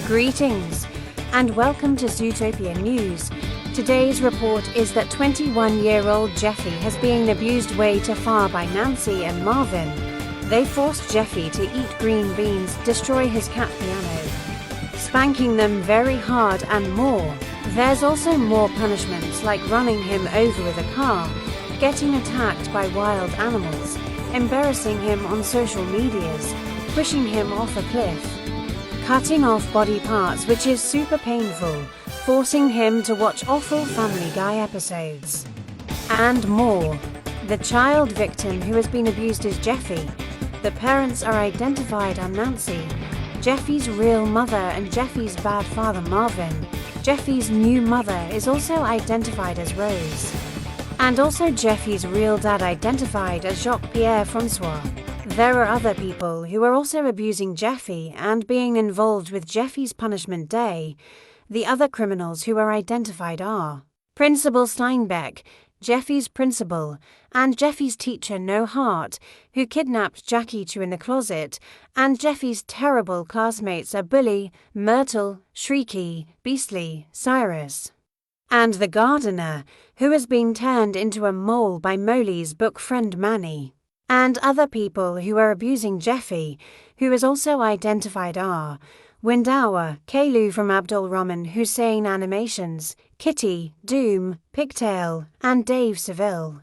Greetings, and welcome to Zootopia News. Today's report is that 21-year-old Jeffy has been abused way too far by Nancy and Marvin. They forced Jeffy to eat green beans, destroy his cat piano, spanking them very hard and more. There's also more punishments like running him over with a car, getting attacked by wild animals, embarrassing him on social medias, pushing him off a cliff, cutting off body parts which is super painful, forcing him to watch awful Family Guy episodes, and more. The child victim who has been abused is Jeffy. The parents are identified as Nancy, Jeffy's real mother, and Jeffy's bad father Marvin. Jeffy's new mother is also identified as Rose. And also Jeffy's real dad identified as Jacques-Pierre Francois. There are other people who are also abusing Jeffy and being involved with Jeffy's punishment day. The other criminals who are identified are Principal Steinbeck, Jeffy's principal, and Jeffy's teacher No Heart, who kidnapped Jackie Two in the closet, and Jeffy's terrible classmates are Bully, Myrtle, Shrieky, Beastly, Cyrus, and the gardener, who has been turned into a mole by Molly's book friend Manny. And other people who are abusing Jeffy, who is also identified are Windower, Kalu from Abdul Rahman Hussein Animations, Kitty, Doom, Pigtail, and Dave Seville,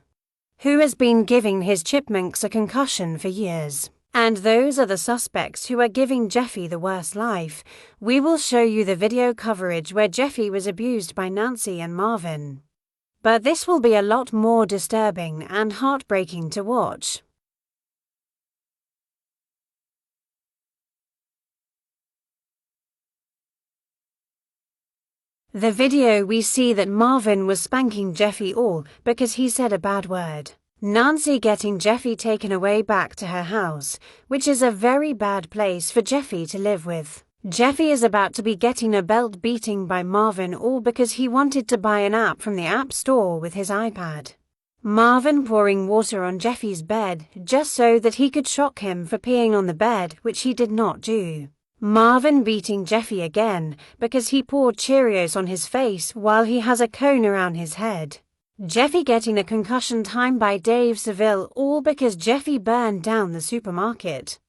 who has been giving his chipmunks a concussion for years. And those are the suspects who are giving Jeffy the worst life. We will show you the video coverage where Jeffy was abused by Nancy and Marvin. But this will be a lot more disturbing and heartbreaking to watch. The video we see that Marvin was spanking Jeffy all because he said a bad word. Nancy getting Jeffy taken away back to her house, which is a very bad place for Jeffy to live with. Jeffy is about to be getting a belt beating by Marvin all because he wanted to buy an app from the App Store with his iPad. Marvin pouring water on Jeffy's bed just so that he could shock him for peeing on the bed, which he did not do. Marvin beating Jeffy again because he poured Cheerios on his face while he has a cone around his head. Jeffy getting a concussion time by Dave Seville all because Jeffy burned down the supermarket.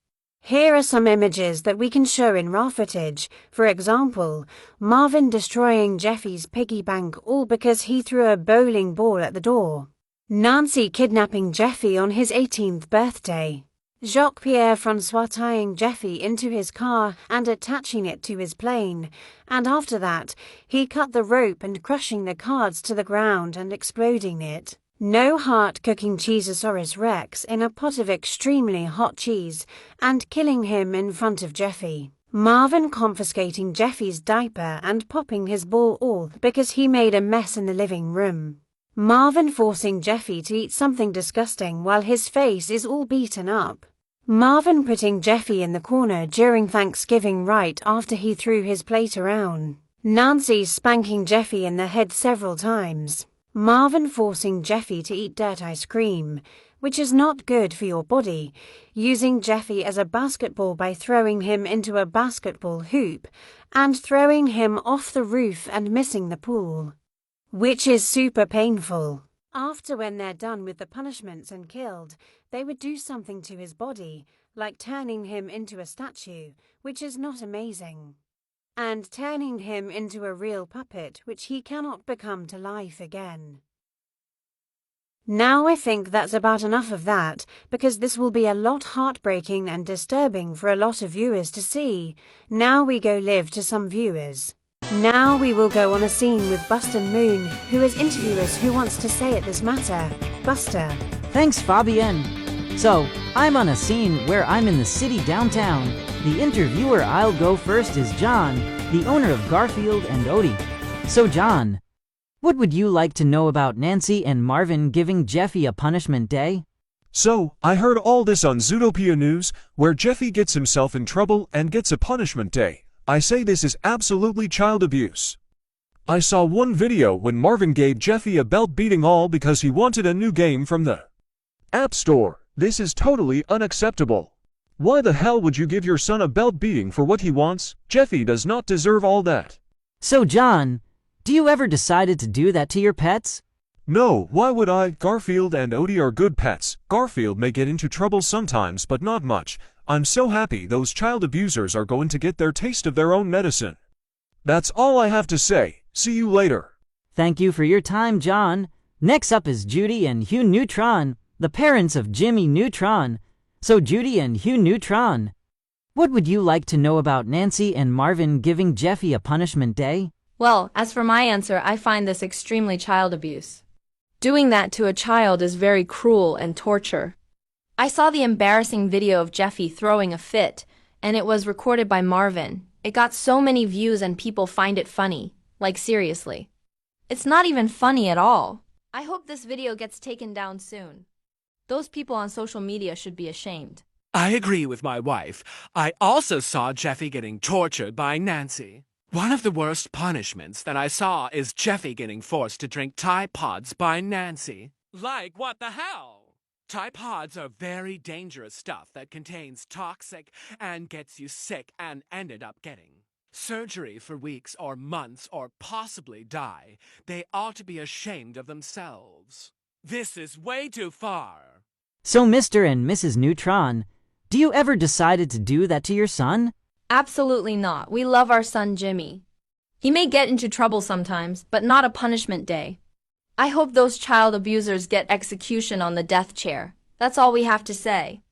Here are some images that we can show in raw footage. For example, Marvin destroying Jeffy's piggy bank all because he threw a bowling ball at the door. Nancy kidnapping Jeffy on his 18th birthday. Jacques-Pierre Francois tying Jeffy into his car and attaching it to his plane, and after that, he cut the rope and crushing the cards to the ground and exploding it. No Heart cooking Cheezosaurus Rex in a pot of extremely hot cheese and killing him in front of Jeffy. Marvin confiscating Jeffy's diaper and popping his ball all because he made a mess in the living room. Marvin forcing Jeffy to eat something disgusting while his face is all beaten up. Marvin putting Jeffy in the corner during Thanksgiving right after he threw his plate around. Nancy spanking Jeffy in the head several times. Marvin forcing Jeffy to eat dirt ice cream, which is not good for your body, using Jeffy as a basketball by throwing him into a basketball hoop, and throwing him off the roof and missing the pool, which is super painful. After, when they're done with the punishments and killed, they would do something to his body, like turning him into a statue, which is not amazing, and turning him into a real puppet which he cannot become to life again. Now I think that's about enough of that, because this will be a lot heartbreaking and disturbing for a lot of viewers to see. Now we go live to some viewers. Now we will go on a scene with Buster Moon, who is interviewers who wants to say at this matter. Buster. Thanks, Fabienne. So, I'm on a scene where I'm in the city downtown. The interviewer I'll go first is John, the owner of Garfield and Odie. So John, what would you like to know about Nancy and Marvin giving Jeffy a punishment day? So, I heard all this on Zootopia News, where Jeffy gets himself in trouble and gets a punishment day. I say this is absolutely child abuse. I saw one video when Marvin gave Jeffy a belt beating all because he wanted a new game from the App Store. This is totally unacceptable. Why the hell would you give your son a belt beating for what he wants? Jeffy does not deserve all that. So John, do you ever decided to do that to your pets? No, why would I? Garfield and Odie are good pets. Garfield may get into trouble sometimes, but not much. I'm so happy those child abusers are going to get their taste of their own medicine. That's all I have to say. See you later. Thank you for your time, John. Next up is Judy and Hugh Neutron, the parents of Jimmy Neutron. So Judy and Hugh Neutron, what would you like to know about Nancy and Marvin giving Jeffy a punishment day? Well, as for my answer, I find this extremely child abuse. Doing that to a child is very cruel and torture. I saw the embarrassing video of Jeffy throwing a fit, and it was recorded by Marvin. It got so many views and people find it funny. Like seriously. It's not even funny at all. I hope this video gets taken down soon. Those people on social media should be ashamed. I agree with my wife. I also saw Jeffy getting tortured by Nancy. One of the worst punishments that I saw is Jeffy getting forced to drink Tide Pods by Nancy. Like, what the hell? Tide Pods are very dangerous stuff that contains toxic and gets you sick and ended up getting surgery for weeks or months or possibly die. They ought to be ashamed of themselves. This is way too far. So Mr. and Mrs. Neutron, do you ever decided to do that to your son? Absolutely not. We love our son Jimmy. He may get into trouble sometimes, but not a punishment day. I hope those child abusers get execution on the death chair. That's all we have to say.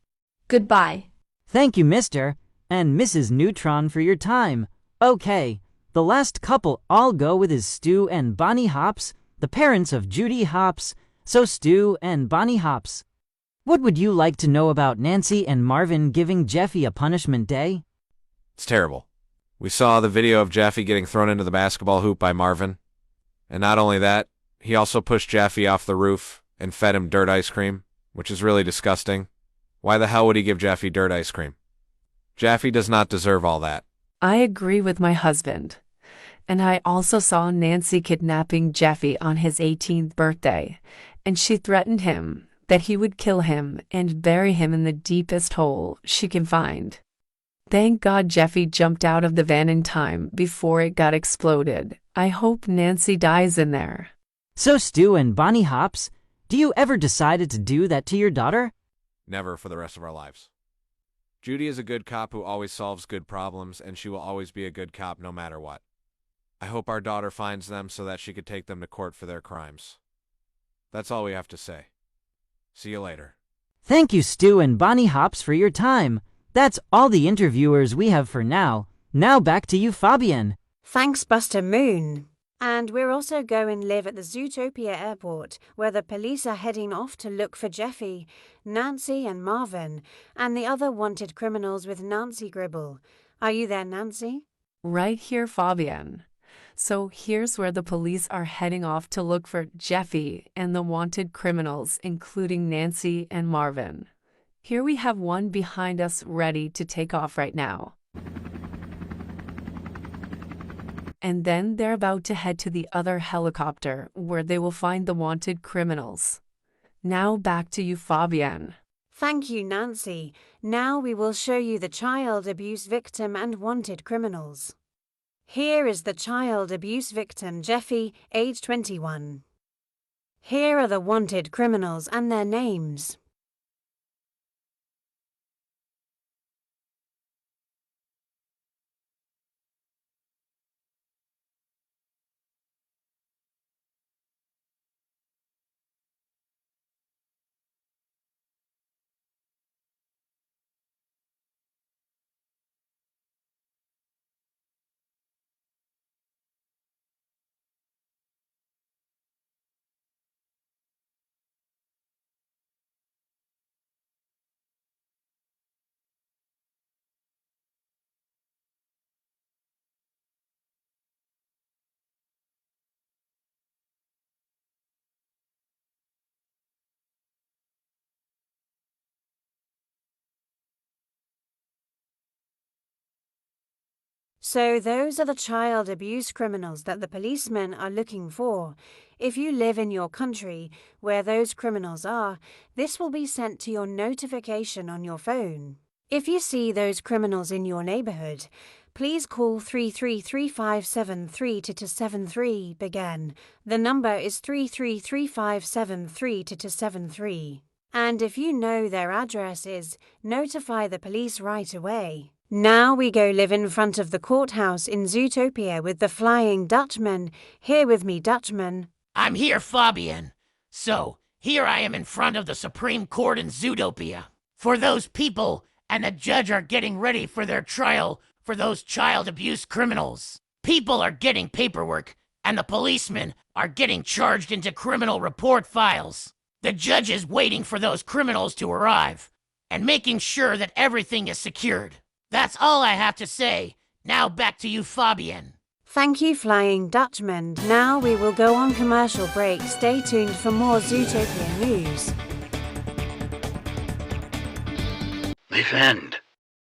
Goodbye. Thank you, Mr. and Mrs. Neutron, for your time. Okay, the last couple I'll go with is Stu and Bonnie Hops, the parents of Judy Hops. So Stu and Bonnie Hops, what would you like to know about Nancy and Marvin giving Jeffy a punishment day? It's terrible. We saw the video of Jeffy getting thrown into the basketball hoop by Marvin. And not only that, he also pushed Jeffy off the roof and fed him dirt ice cream, which is really disgusting. Why the hell would he give Jeffy dirt ice cream? Jeffy does not deserve all that. I agree with my husband. And I also saw Nancy kidnapping Jeffy on his 18th birthday, and she threatened him that he would kill him and bury him in the deepest hole she can find. Thank God Jeffy jumped out of the van in time before it got exploded. I hope Nancy dies in there. So Stu and Bonnie Hops, do you ever decided to do that to your daughter? Never for the rest of our lives. Judy is a good cop who always solves good problems, and she will always be a good cop no matter what. I hope our daughter finds them so that she could take them to court for their crimes. That's all we have to say. See you later. Thank you, Stu and Bonnie Hops, for your time. That's all the interviewers we have for now. Now back to you, Fabian. Thanks, Buster Moon. And we're also going live at the Zootopia airport, where the police are heading off to look for Jeffy, Nancy and Marvin, and the other wanted criminals with Nancy Gribble. Are you there, Nancy? Right here, Fabian. So here's where the police are heading off to look for Jeffy and the wanted criminals, including Nancy and Marvin. Here we have one behind us ready to take off right now. And then they're about to head to the other helicopter where they will find the wanted criminals. Now back to you, Fabian. Thank you, Nancy. Now we will show you the child abuse victim and wanted criminals. Here is the child abuse victim, Jeffy, age 21. Here are the wanted criminals and their names. So those are the child abuse criminals that the policemen are looking for. If you live in your country where those criminals are, this will be sent to your notification on your phone. If you see those criminals in your neighborhood, please call 333-573-2273. Again, the number is 333-573-2273. And if you know their addresses, notify the police right away. Now we go live in front of the courthouse in Zootopia with the Flying Dutchman. Here with me, Dutchman. I'm here, Fabian. So, here I am in front of the Supreme Court in Zootopia. For those people and the judge are getting ready for their trial for those child abuse criminals. People are getting paperwork, and the policemen are getting charged into criminal report files. The judge is waiting for those criminals to arrive, and making sure that everything is secured. That's all I have to say. Now back to you, Fabian. Thank you, Flying Dutchman. Now we will go on commercial break. Stay tuned for more Zootopia news. Defend.